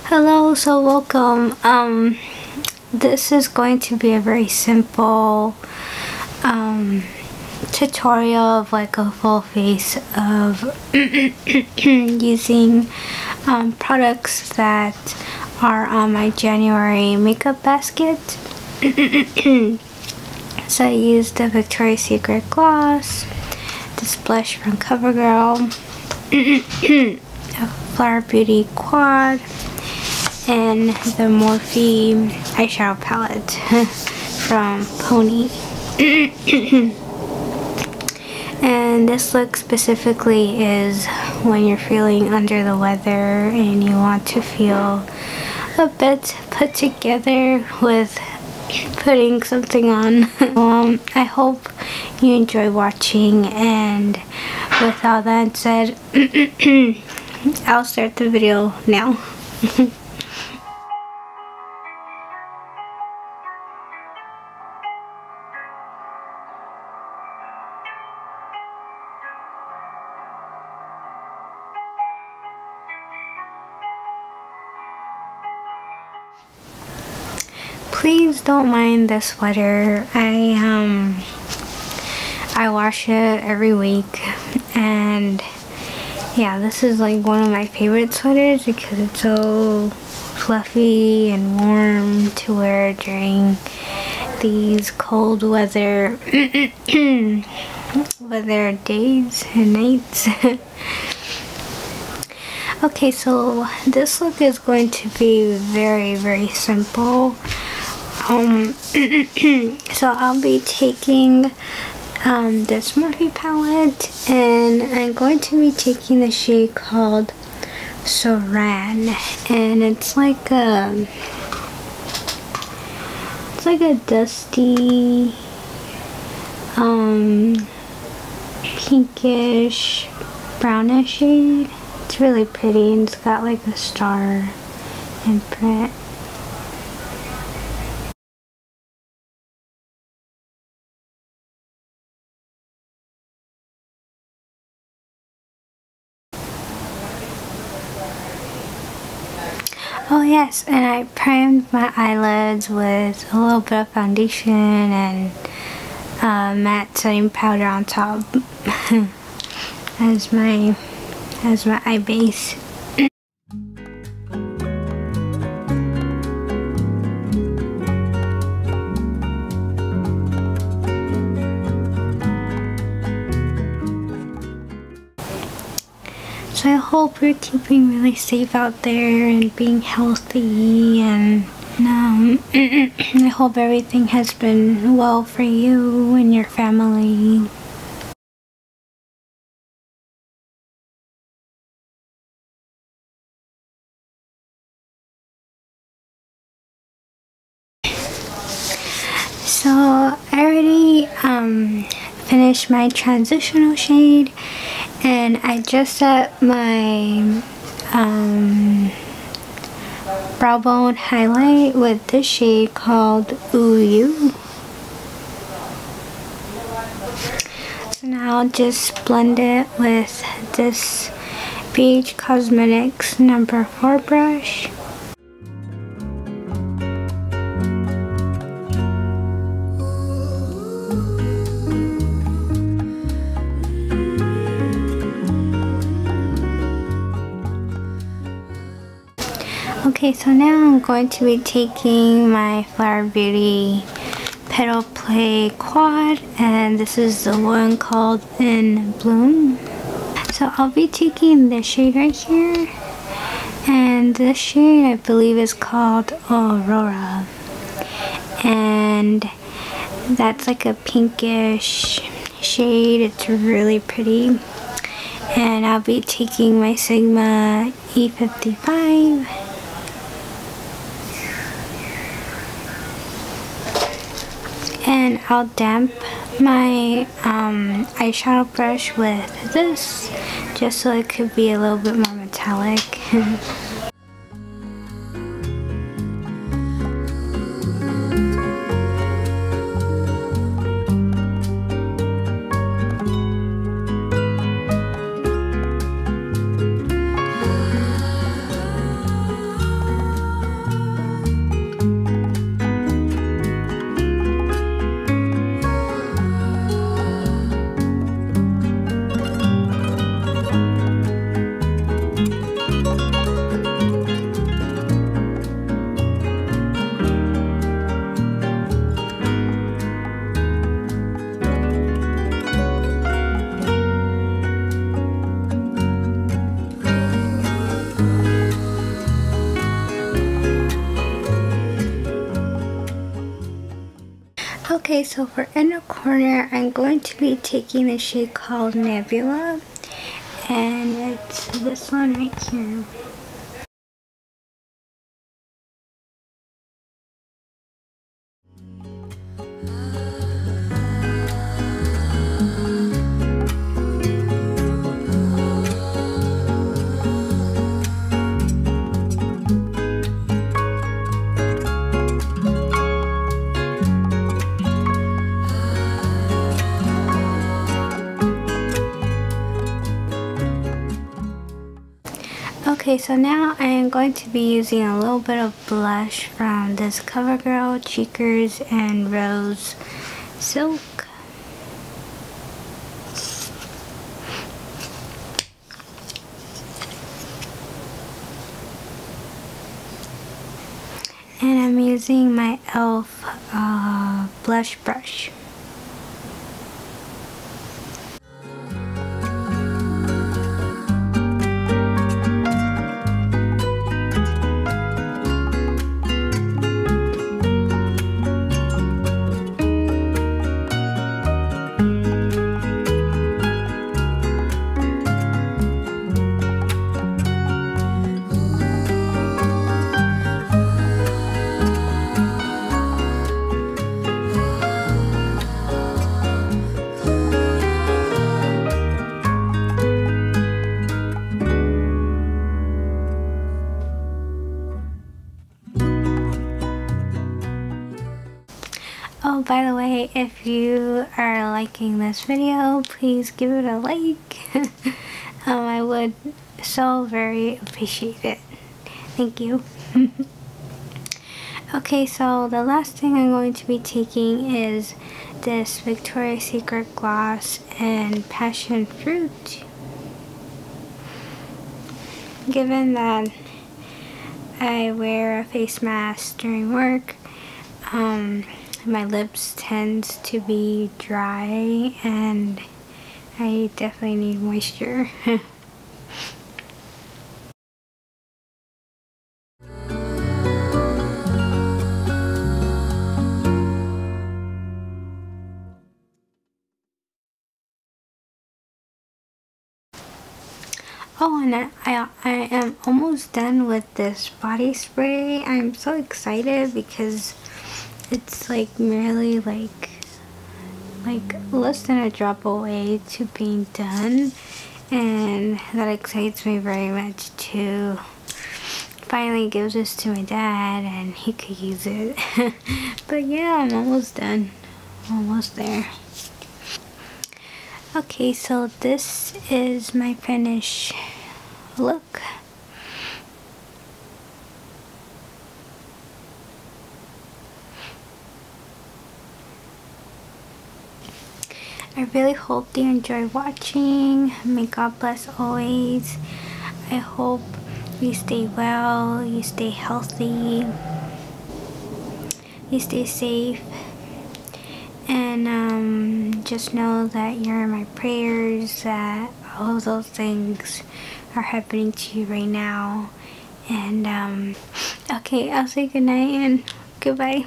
Hello, so welcome. This is going to be a very simple tutorial of like a full face of using products that are on my January makeup basket. So I used the Victoria's Secret gloss, this blush from Covergirl, a Flower Beauty quad, and the Morphe eyeshadow palette from Pony. And this look specifically is when you're feeling under the weather and you want to feel a bit put together with putting something on. I hope you enjoy watching, and with all that said, I'll start the video now. Please don't mind the sweater. I wash it every week, and yeah, this is like one of my favorite sweaters because it's so fluffy and warm to wear during these cold weather days and nights. Okay, so this look is going to be very simple. So I'll be taking this Morphe palette, and I'm going to be taking the shade called Saran, and it's like a dusty pinkish brownish shade. It's really pretty, and it's got like a star imprint. Oh yes, and I primed my eyelids with a little bit of foundation and matte setting powder on top as my eye base. So I hope you're keeping really safe out there and being healthy, and I hope everything has been well for you and your family. So I already finished my transitional shade, and I just set my brow bone highlight with this shade called Ooh You. So now I'll just blend it with this BH Cosmetics No. 4 brush. Okay, so now I'm going to be taking my Flower Beauty Petal Play Quad, and this is the one called In Bloom. So I'll be taking this shade right here, and this shade I believe is called Aurora, and that's like a pinkish shade. It's really pretty. And I'll be taking my Sigma E55, and I'll damp my eyeshadow brush with this just so it could be a little bit more metallic. Okay, so for inner corner, I'm going to be taking the shade called Nebula, and it's this one right here. Okay, so now I am going to be using a little bit of blush from this Covergirl Cheekers and Rose Silk. And I'm using my e.l.f. blush brush. Oh, by the way, if you are liking this video, please give it a like. I would so very appreciate it. Thank you. Okay, so the last thing I'm going to be taking is this Victoria's Secret gloss and passion fruit. Given that I wear a face mask during work, my lips tends to be dry and I definitely need moisture. Oh, and I am almost done with this body spray. I'm so excited because it's like merely like less than a drop away to being done, and that excites me very much to finally give this to my dad and he could use it. But yeah, I'm almost done. Almost there. Okay, so this is my finished look. I really hope you enjoy watching. May God bless always. I hope you stay well, you stay healthy, you stay safe, and just know that you're in my prayers, that all of those things are happening to you right now. And okay, I'll say goodnight and goodbye.